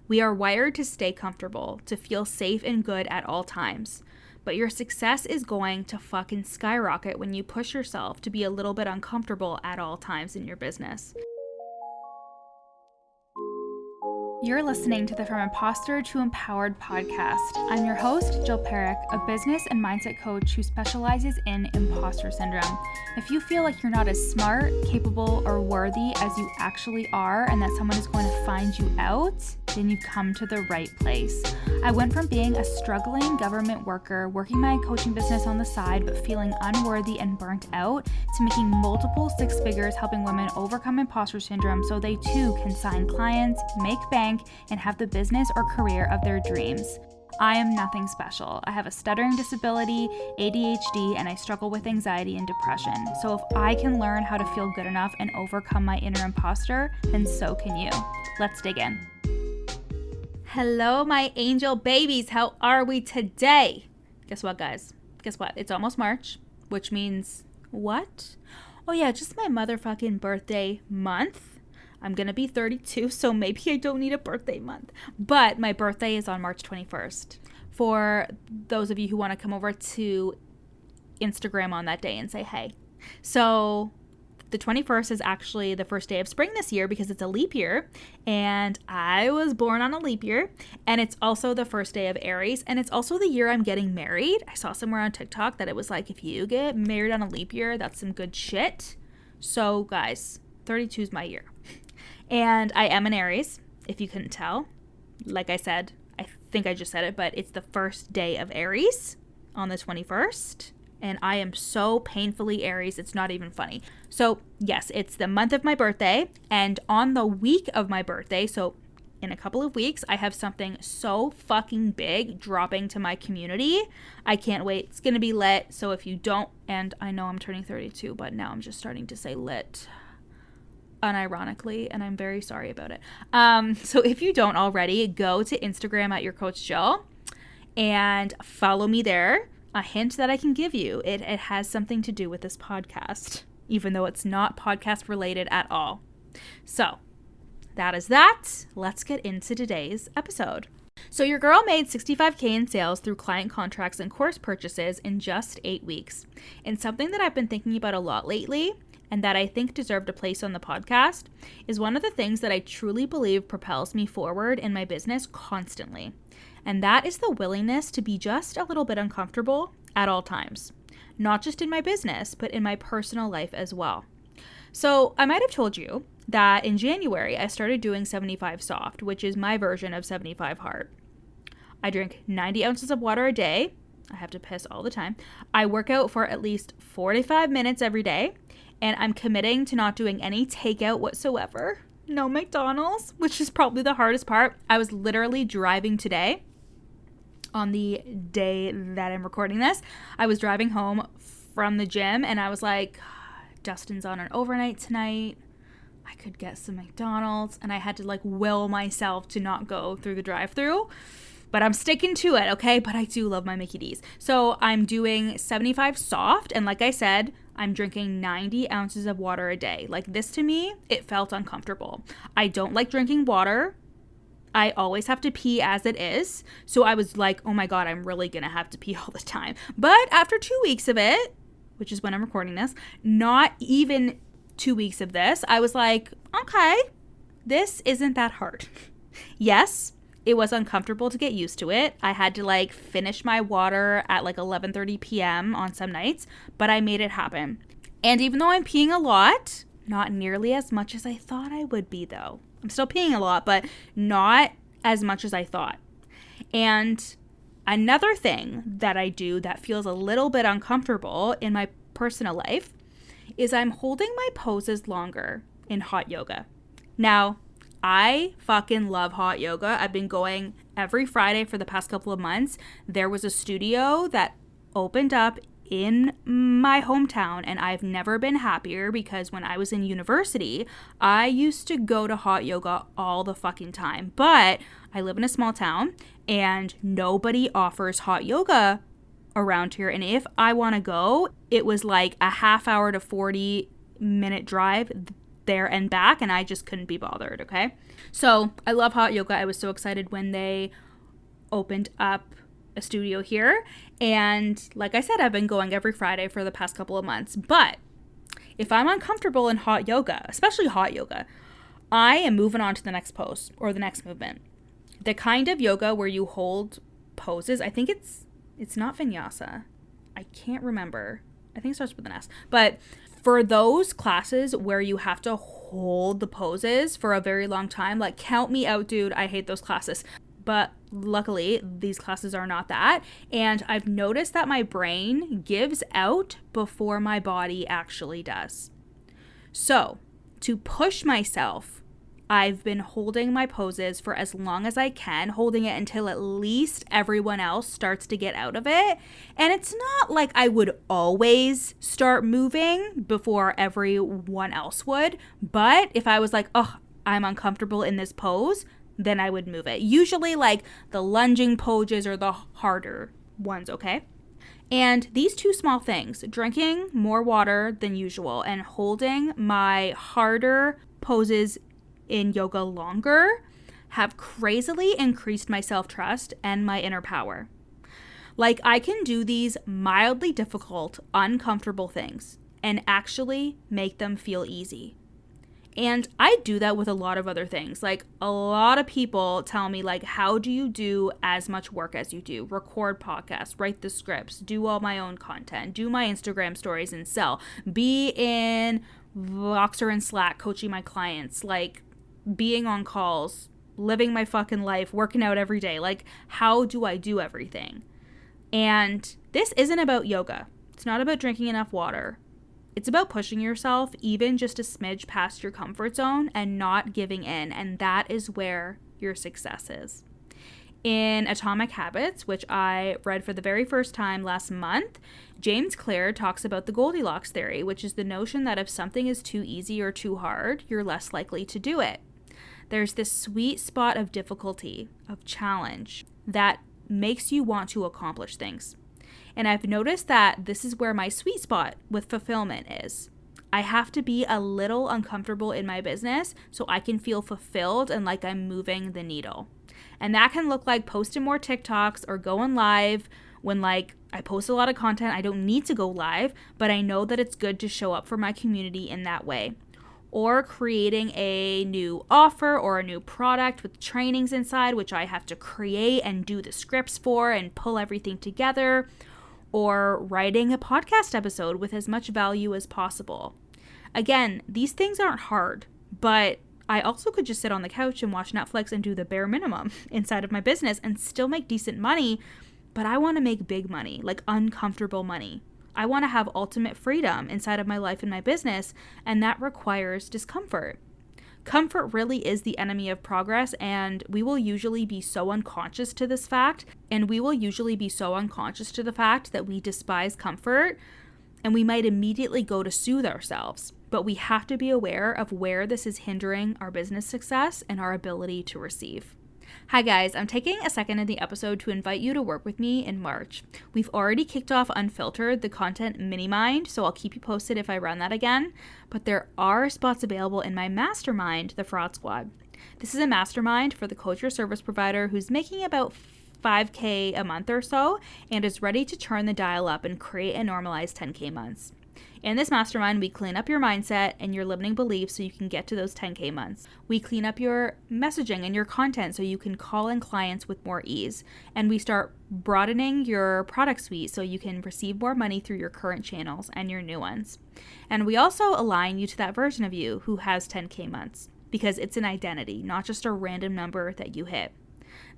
We are wired to stay comfortable, to feel safe and good at all times. But your success is going to fucking skyrocket when you push yourself to be a little bit uncomfortable at all times in your business. You're listening to the From Imposter to Empowered podcast. I'm your host, Jill Perrick, a business and mindset coach who specializes in imposter syndrome. If you feel like you're not as smart, capable, or worthy as you actually are, and that someone is going to find you out, then you've come to the right place. I went from being a struggling government worker, working my coaching business on the side, but feeling unworthy and burnt out, to making multiple six figures helping women overcome imposter syndrome so they too can sign clients, make bank, and have the business or career of their dreams. I am nothing special. I have a stuttering disability, ADHD, and I struggle with anxiety and depression. So if I can learn how to feel good enough and overcome my inner imposter, then so can you. Let's dig in. Hello, my angel babies. How are we today? Guess what, guys? Guess what? It's almost March, which means what? Oh yeah, just my motherfucking birthday month. I'm going to be 32, so maybe I don't need a birthday month. But my birthday is on March 21st. For those of you who want to come over to Instagram on that day and say hey. So the 21st is actually the first day of spring this year because it's a leap year. And I was born on a leap year. And it's also the first day of Aries. And it's also the year I'm getting married. I saw somewhere on TikTok that it was like, if you get married on a leap year, that's some good shit. So guys, 32 is my year. And I am an Aries, if you couldn't tell. Like I said, I think I just said it, but it's the first day of Aries on the 21st. And I am so painfully Aries, it's not even funny. So yes, it's the month of my birthday. And on the week of my birthday, so in a couple of weeks, I have something so fucking big dropping to my community. I can't wait. It's going to be lit. So if you don't, and I know I'm turning 32, but now I'm just starting to say lit unironically, and I'm very sorry about it. So if you don't already, go to Instagram at Your Coach Jill and follow me there. A hint that I can give you, it has something to do with this podcast, even though it's not podcast related at all. So that is that. Let's get into today's episode. So your girl made $65K in sales through client contracts and course purchases in just 8 weeks. And something that I've been thinking about a lot lately, and that I think deserved a place on the podcast, is one of the things that I truly believe propels me forward in my business constantly. And that is the willingness to be just a little bit uncomfortable at all times. Not just in my business, but in my personal life as well. So I might have told you that in January, I started doing 75 soft, which is my version of 75 hard. I drink 90 ounces of water a day. I have to piss all the time. I work out for at least 45 minutes every day. And I'm committing to not doing any takeout whatsoever. No McDonald's, which is probably the hardest part. I was literally driving today on the day that I'm recording this. I was driving home from the gym and I was like, Dustin's on an overnight tonight. I could get some McDonald's. And I had to like will myself to not go through the drive-thru. But I'm sticking to it, okay? But I do love my Mickey D's. So I'm doing 75 soft. And like I said, I'm drinking 90 ounces of water a day. Like this to me, it felt uncomfortable. I don't like drinking water. I always have to pee as it is. So I was like, oh my God, I'm really going to have to pee all the time. But after 2 weeks of it, which is when I'm recording this, not even 2 weeks of this, I was like, okay, this isn't that hard. Yes. It was uncomfortable to get used to it. I had to like finish my water at like 11:30 p.m. on some nights, but I made it happen. And even though I'm peeing a lot, not nearly as much as I thought I would be though. I'm still peeing a lot, but not as much as I thought. And another thing that I do that feels a little bit uncomfortable in my personal life is I'm holding my poses longer in hot yoga. Now, I fucking love hot yoga. I've been going every Friday for the past couple of months. There was a studio that opened up in my hometown and I've never been happier because when I was in university, I used to go to hot yoga all the fucking time. But I live in a small town and nobody offers hot yoga around here. And if I want to go, it was like a half hour to 40-minute drive. there and back, and I just couldn't be bothered, okay? So I love hot yoga. I was so excited when they opened up a studio here. And like I said, I've been going every Friday for the past couple of months. But if I'm uncomfortable in hot yoga, especially hot yoga, I am moving on to the next pose or the next movement. The kind of yoga where you hold poses, I think it's not vinyasa. I can't remember. I think it starts with an S. But for those classes where you have to hold the poses for a very long time, like, count me out, dude. I hate those classes. But luckily, these classes are not that. And I've noticed that my brain gives out before my body actually does. So, to push myself, I've been holding my poses for as long as I can, holding it until at least everyone else starts to get out of it. And it's not like I would always start moving before everyone else would. But if I was like, oh, I'm uncomfortable in this pose, then I would move it. Usually like the lunging poses or the harder ones, okay? And these two small things, drinking more water than usual and holding my harder poses in yoga longer, have crazily increased my self-trust and my inner power. Like, I can do these mildly difficult, uncomfortable things and actually make them feel easy. And I do that with a lot of other things. Like, a lot of people tell me, like, how do you do as much work as you do? Record podcasts, write the scripts, do all my own content, do my Instagram stories and sell, be in Voxer and Slack coaching my clients, like, being on calls, living my fucking life, working out every day. Like, how do I do everything? And this isn't about yoga. It's not about drinking enough water. It's about pushing yourself even just a smidge past your comfort zone and not giving in. And that is where your success is. In Atomic Habits, which I read for the very first time last month, James Clear talks about the Goldilocks theory, which is the notion that if something is too easy or too hard, you're less likely to do it. There's this sweet spot of difficulty, of challenge, that makes you want to accomplish things. And I've noticed that this is where my sweet spot with fulfillment is. I have to be a little uncomfortable in my business so I can feel fulfilled and like I'm moving the needle. And that can look like posting more TikToks or going live when, like, I post a lot of content. I don't need to go live, but I know that it's good to show up for my community in that way. Or creating a new offer or a new product with trainings inside, which I have to create and do the scripts for and pull everything together. Or writing a podcast episode with as much value as possible. Again, these things aren't hard, but I also could just sit on the couch and watch Netflix and do the bare minimum inside of my business and still make decent money, but I want to make big money, like uncomfortable money. I want to have ultimate freedom inside of my life and my business, and that requires discomfort. Comfort really is the enemy of progress, and we will usually be so unconscious to this fact, that we despise comfort, and we might immediately go to soothe ourselves. But we have to be aware of where this is hindering our business success and our ability to receive. Hi guys, I'm taking a second in the episode to invite you to work with me in March. We've already kicked off Unfiltered, the content mini-mind, so I'll keep you posted if I run that again. But there are spots available in my mastermind, the Fraud Squad. This is a mastermind for the coach or service provider who's making about $5K a month or so and is ready to turn the dial up and create and normalize 10K months. In this mastermind, we clean up your mindset and your limiting beliefs so you can get to those 10K months. We clean up your messaging and your content so you can call in clients with more ease. And we start broadening your product suite so you can receive more money through your current channels and your new ones. And we also align you to that version of you who has 10K months because it's an identity, not just a random number that you hit.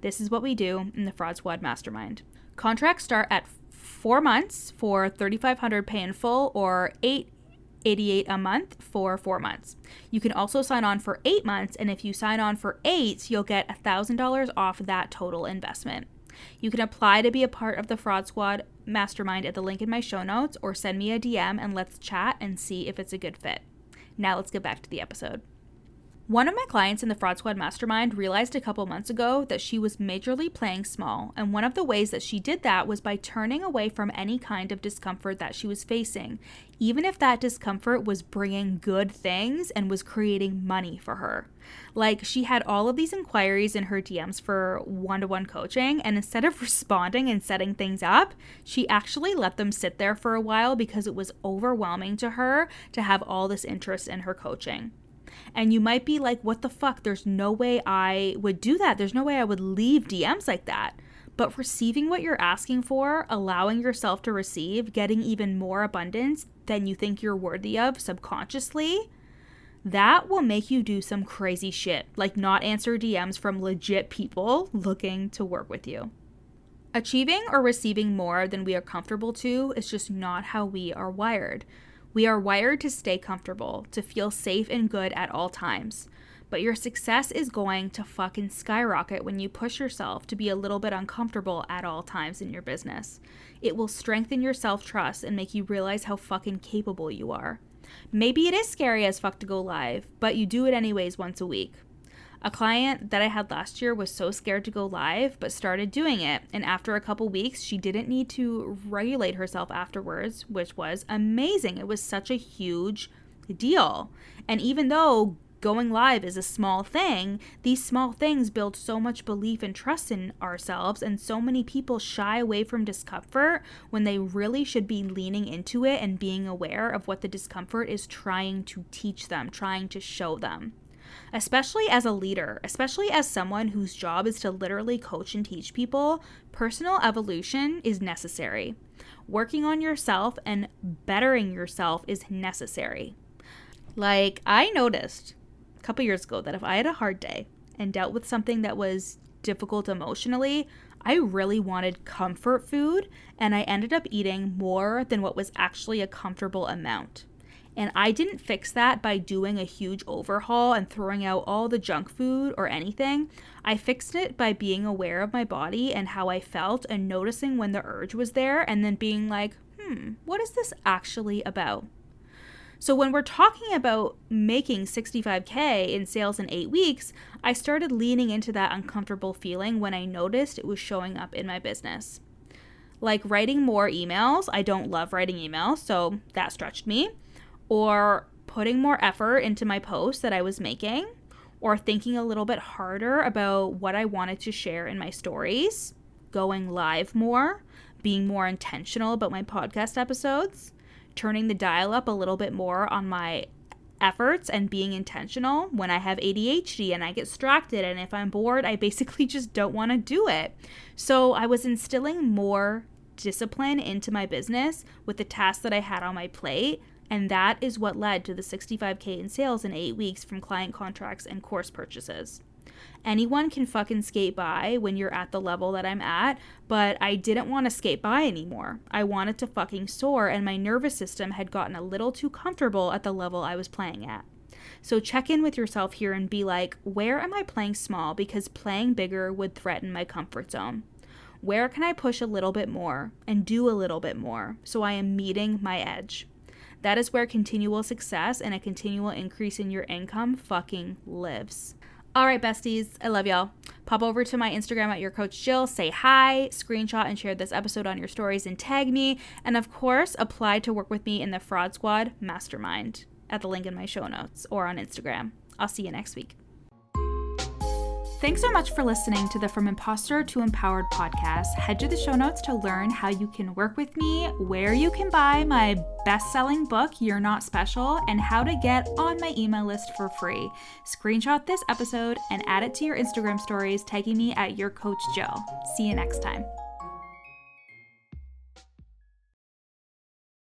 This is what we do in the Fraud Squad Mastermind. Contracts start at 4 months for $3,500 pay in full or $888 a month for 4 months. You can also sign on for 8 months, and if you sign on for 8, you'll get $1,000 off that total investment. You can apply to be a part of the Fraud Squad Mastermind at the link in my show notes or send me a DM and let's chat and see if it's a good fit. Now let's get back to the episode. One of my clients in the Fraud Squad Mastermind realized a couple months ago that she was majorly playing small, and one of the ways that she did that was by turning away from any kind of discomfort that she was facing, even if that discomfort was bringing good things and was creating money for her. Like, she had all of these inquiries in her DMs for one-to-one coaching, and instead of responding and setting things up, she actually let them sit there for a while because it was overwhelming to her to have all this interest in her coaching. And you might be like, what the fuck? There's no way I would do that. There's no way I would leave DMs like that. But receiving what you're asking for, allowing yourself to receive, getting even more abundance than you think you're worthy of subconsciously, that will make you do some crazy shit, like not answer DMs from legit people looking to work with you. Achieving or receiving more than we are comfortable to is just not how we are wired. We are wired to stay comfortable, to feel safe and good at all times. But your success is going to fucking skyrocket when you push yourself to be a little bit uncomfortable at all times in your business. It will strengthen your self-trust and make you realize how fucking capable you are. Maybe it is scary as fuck to go live, but you do it anyways once a week. A client that I had last year was so scared to go live, but started doing it. And after a couple weeks, she didn't need to regulate herself afterwards, which was amazing. It was such a huge deal. And even though going live is a small thing, these small things build so much belief and trust in ourselves. And so many people shy away from discomfort when they really should be leaning into it and being aware of what the discomfort is trying to teach them, trying to show them. Especially as a leader, especially as someone whose job is to literally coach and teach people, personal evolution is necessary. Working on yourself and bettering yourself is necessary. Like, I noticed a couple years ago that if I had a hard day and dealt with something that was difficult emotionally, I really wanted comfort food, and I ended up eating more than what was actually a comfortable amount. And I didn't fix that by doing a huge overhaul and throwing out all the junk food or anything. I fixed it by being aware of my body and how I felt and noticing when the urge was there and then being like, what is this actually about? So when we're talking about making $65K in sales in 8 weeks, I started leaning into that uncomfortable feeling when I noticed it was showing up in my business. Like writing more emails. I don't love writing emails, so that stretched me. Or putting more effort into my posts that I was making, or thinking a little bit harder about what I wanted to share in my stories, going live more, being more intentional about my podcast episodes, turning the dial up a little bit more on my efforts and being intentional when I have ADHD and I get distracted, and if I'm bored, I basically just don't want to do it. So I was instilling more discipline into my business with the tasks that I had on my plate. And that is what led to the $65K in sales in 8 weeks from client contracts and course purchases. Anyone can fucking skate by when you're at the level that I'm at, but I didn't want to skate by anymore. I wanted to fucking soar, and my nervous system had gotten a little too comfortable at the level I was playing at. So check in with yourself here and be like, where am I playing small because playing bigger would threaten my comfort zone? Where can I push a little bit more and do a little bit more so I am meeting my edge? That is where continual success and a continual increase in your income fucking lives. All right, besties, I love y'all. Pop over to my Instagram at YourCoachJill, say hi, screenshot and share this episode on your stories and tag me. And of course, apply to work with me in the Fraud Squad Mastermind at the link in my show notes or on Instagram. I'll see you next week. Thanks so much for listening to the From Imposter to Empowered podcast. Head to the show notes to learn how you can work with me, where you can buy my best-selling book, You're Not Special, and how to get on my email list for free. Screenshot this episode and add it to your Instagram stories, tagging me at YourCoachJill. See you next time.